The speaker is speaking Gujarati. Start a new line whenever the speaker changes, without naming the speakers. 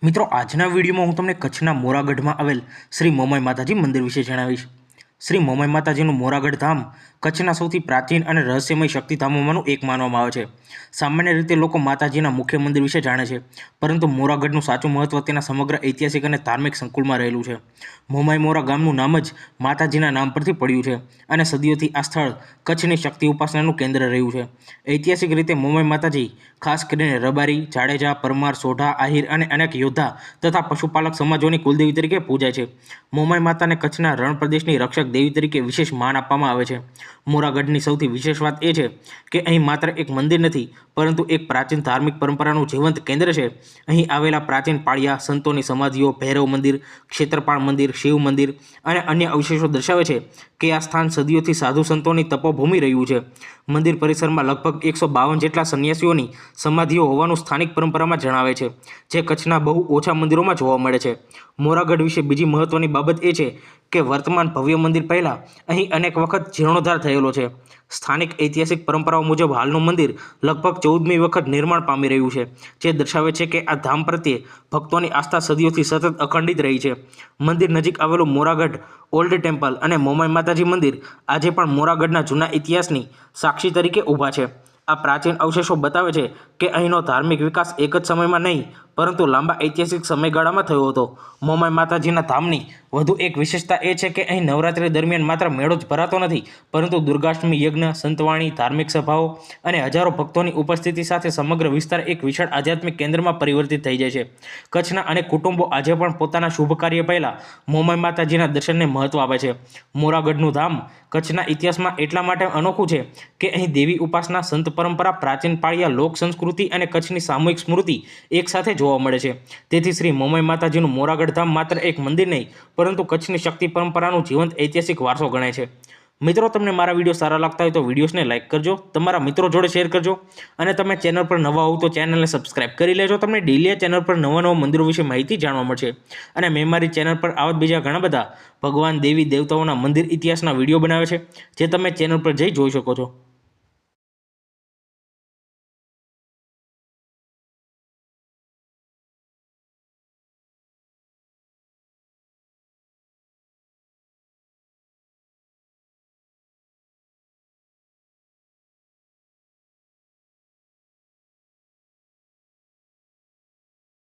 મિત્રો આજના વિડીયોમાં હું તમને કચ્છના મોરાગઢમાં આવેલ શ્રી મોમાઈ માતાજી મંદિર વિશે જણાવીશ। શ્રી મોમાઈ માતાજીનું મોરાગઢ ધામ કચ્છના સૌથી પ્રાચીન અને રહસ્યમય શક્તિધામોમાંનું એક માનવામાં આવે છે। સામાન્ય રીતે લોકો માતાજીના મુખ્ય મંદિર વિશે જાણે છે, પરંતુ મોરાગઢનું સાચું મહત્વ તેના સમગ્ર ઐતિહાસિક અને ધાર્મિક સંકુલમાં રહેલું છે। મોમાઈ મોરા ગામનું નામ જ માતાજીના નામ પરથી પડ્યું છે અને સદીઓથી આ સ્થળ કચ્છની શક્તિ ઉપાસનાનું કેન્દ્ર રહ્યું છે। ઐતિહાસિક રીતે મોમાઈ માતાજી ખાસ કરીને રબારી, જાડેજા, પરમાર, સોઢા, આહિર અને અનેક યોદ્ધા તથા પશુપાલક સમાજોની કુલદેવી તરીકે પૂજાય છે। મોમાઈ માતાને કચ્છના રણ પ્રદેશની રક્ષક દેવી તરીકે વિશેષ માન આપવામાં આવે છે। મોરાગઢની સૌથી વિશેષ વાત એ છે કે અહીં માત્ર એક મંદિર નથી, પરંતુ એક પ્રાચીન ધાર્મિક પરંપરાનું જીવંત કેન્દ્ર છે। અહીં આવેલા પ્રાચીન પાળિયા, સંતોની સમાધિઓ, ભૈરવ મંદિર, ક્ષેત્રપાળ મંદિર, શિવ મંદિર અને અન્ય અવશેષો દર્શાવે છે કે આ સ્થાન સદીઓથી સાધુ સંતોની તપોભૂમિ રહ્યું છે। મંદિર પરિસરમાં લગભગ 152 જેટલા સંન્યાસીઓની સમાધિઓ હોવાનું સ્થાનિક પરંપરામાં જણાવે છે, જે કચ્છના બહુ ઓછા મંદિરોમાં જોવા મળે છે। મોરાગઢ વિશે બીજી મહત્વની બાબત એ છે કે વર્તમાન ભવ્ય મંદિર પહેલાં અહીં અનેક વખત જીર્ણોદ્ધાર થયેલો છે। સ્થાનિક ઐતિહાસિક પરંપરાઓ મુજબ હાલનું મંદિર લગભગ 14મી વખત નિર્માણ પામી રહ્યું છે, જે દર્શાવે છે કે આ ધામ પ્રત્યે ભક્તોની આસ્થા સદીઓથી સતત અખંડિત રહી છે। મંદિર નજીક આવેલું મોરાગઢ ઓલ્ડ ટેમ્પલ અને મોમાઈ માતાજી મંદિર આજે પણ મોરાગઢના જૂના ઇતિહાસની સાક્ષી તરીકે ઊભા છે। આ પ્રાચીન અવશેષો બતાવે છે કે અહીંનો ધાર્મિક વિકાસ એક જ સમયમાં નહીં, પરંતુ લાંબા ઐતિહાસિક સમયગાળામાં થયો હતો। મોમાઈ માતાજીના ધામની વધુ એક વિશેષતા એ છે કે અહીં નવરાત્રિ દરમિયાન માત્ર મેળો જ ભરાતો નથી, પરંતુ દુર્ગાષ્ટમી યજ્ઞ, સંતવાણી, ધાર્મિક સભાઓ અને હજારો ભક્તોની ઉપસ્થિતિ સાથે સમગ્ર વિસ્તાર એક વિશાળ આધ્યાત્મિક કેન્દ્રમાં પરિવર્તિત થઈ જાય છે। કચ્છના અનેક કુટુંબો આજે પણ પોતાના શુભ કાર્ય પહેલાં મોમાઈ માતાજીના દર્શનને મહત્વ આપે છે। મોરાગઢનું ધામ કચ્છના ઇતિહાસમાં એટલા માટે અનોખું છે કે અહીં દેવી ઉપાસના, સંત પરંપરા, પ્રાચીન પાળિયા, લોક સંસ્કૃતિ અને કચ્છની સામૂહિક સ્મૃતિ એકસાથે જોવા મળે છે। તેથી શ્રી મોમાઈ માતાજીનું મોરાગઢ ધામ માત્ર એક મંદિર નહીં, પરંતુ કચ્છની શક્તિ પરંપરાનું જીવંત ઐતિહાસિક વારસો ગણાય છે। મિત્રો, તમને મારા વિડીયો સારા લાગતા હોય તો વિડીયોને લાઇક કરજો, તમારા મિત્રો જોડે શેર કરજો અને તમે ચેનલ પર નવા હોવ તો ચેનલને સબસ્ક્રાઇબ કરી લેજો। તમને ડેલી ચેનલ પર નવા મંદિરો વિશે માહિતી જાણવા મળશે અને મેં મારી ચેનલ પર આવા બીજા ઘણા બધા ભગવાન, દેવી દેવતાઓના મંદિર ઇતિહાસના વિડીયો બનાવે છે, જે તમે ચેનલ પર જઈ જોઈ શકો છો।